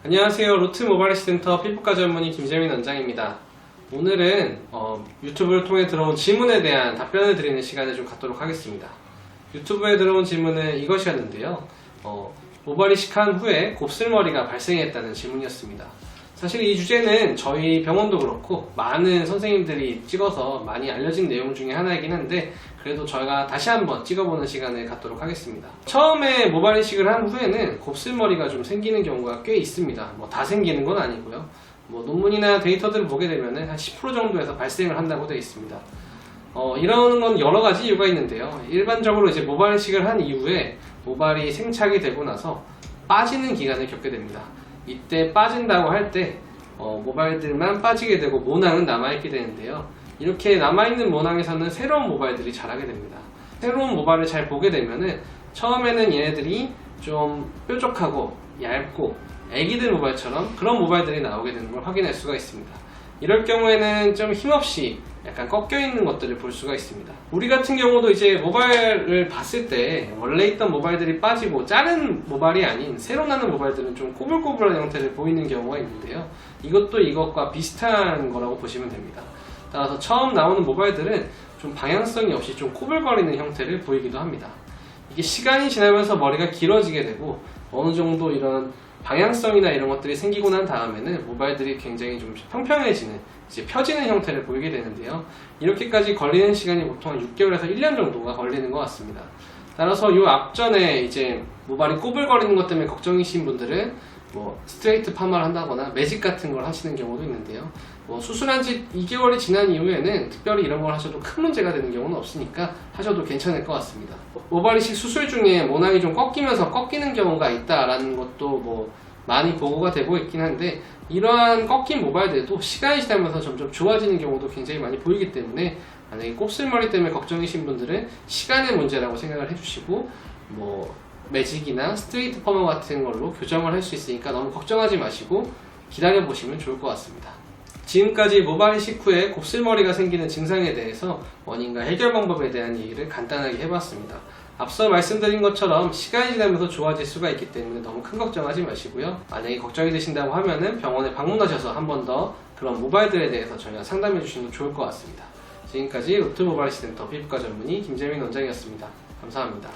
안녕하세요. 로트 모바일리시 센터 피부과 전문의 김재민 원장입니다. 오늘은 유튜브를 통해 들어온 질문에 대한 답변을 드리는 시간을 좀 갖도록 하겠습니다. 유튜브에 들어온 질문은 이것이었는데요. 모발 이식한 후에 곱슬머리가 발생했다는 질문이었습니다. 사실 이 주제는 저희 병원도 그렇고 많은 선생님들이 찍어서 많이 알려진 내용 중에 하나이긴 한데, 그래도 저희가 다시 한번 찍어보는 시간을 갖도록 하겠습니다. 처음에 모발 이식을 한 후에는 곱슬머리가 좀 생기는 경우가 꽤 있습니다. 다 생기는 건 아니고요. 논문이나 데이터들을 보게 되면 한 10% 정도에서 발생을 한다고 되어 있습니다. 이러는 건 여러 가지 이유가 있는데요. 일반적으로 이제 모발 이식을 한 이후에 모발이 생착이 되고 나서 빠지는 기간을 겪게 됩니다. 이때 빠진다고 할 때 모발들만 빠지게 되고 모낭은 남아있게 되는데요. 이렇게 남아있는 모낭에서는 새로운 모발들이 자라게 됩니다. 새로운 모발을 잘 보게 되면은 처음에는 얘네들이 좀 뾰족하고 얇고 애기들 모발처럼 그런 모발들이 나오게 되는 걸 확인할 수가 있습니다. 이럴 경우에는 좀 힘없이 약간 꺾여 있는 것들을 볼 수가 있습니다. 우리 같은 경우도 이제 모발을 봤을 때 원래 있던 모발들이 빠지고 자른 모발이 아닌 새로 나는 모발들은 좀 꼬불꼬불한 형태를 보이는 경우가 있는데요. 이것도 이것과 비슷한 거라고 보시면 됩니다. 따라서 처음 나오는 모발들은 좀 방향성이 없이 좀 코불거리는 형태를 보이기도 합니다. 이게 시간이 지나면서 머리가 길어지게 되고 어느 정도 이런 방향성이나 이런 것들이 생기고 난 다음에는 모발들이 굉장히 좀 평평해지는, 이제 펴지는 형태를 보이게 되는데요. 이렇게까지 걸리는 시간이 보통 6개월에서 1년 정도가 걸리는 것 같습니다. 따라서 이 앞전에 이제 모발이 꼬불거리는 것 때문에 걱정이신 분들은 스트레이트 파마를 한다거나 매직 같은 걸 하시는 경우도 있는데요. 수술한 지 2개월이 지난 이후에는 특별히 이런 걸 하셔도 큰 문제가 되는 경우는 없으니까 하셔도 괜찮을 것 같습니다. 모발 이식 수술 중에 모낭이 좀 꺾이면서 꺾이는 경우가 있다라는 것도 많이 보고가 되고 있긴 한데, 이러한 꺾인 모발들도 시간이 지나면서 점점 좋아지는 경우도 굉장히 많이 보이기 때문에 만약에 곱슬머리 때문에 걱정이신 분들은 시간의 문제라고 생각을 해주시고 매직이나 스트레이트 퍼머 같은 걸로 교정을 할 수 있으니까 너무 걱정하지 마시고 기다려 보시면 좋을 것 같습니다. 지금까지 모발 이식 후에 곱슬머리가 생기는 증상에 대해서 원인과 해결 방법에 대한 얘기를 간단하게 해봤습니다. 앞서 말씀드린 것처럼 시간이 지나면서 좋아질 수가 있기 때문에 너무 큰 걱정하지 마시고요. 만약에 걱정이 되신다고 하면은 병원에 방문하셔서 한 번 더 그런 모발들에 대해서 저희가 상담해 주시면 좋을 것 같습니다. 지금까지 로트 모바일리시 센터 피부과 전문의 김재민 원장이었습니다. 감사합니다.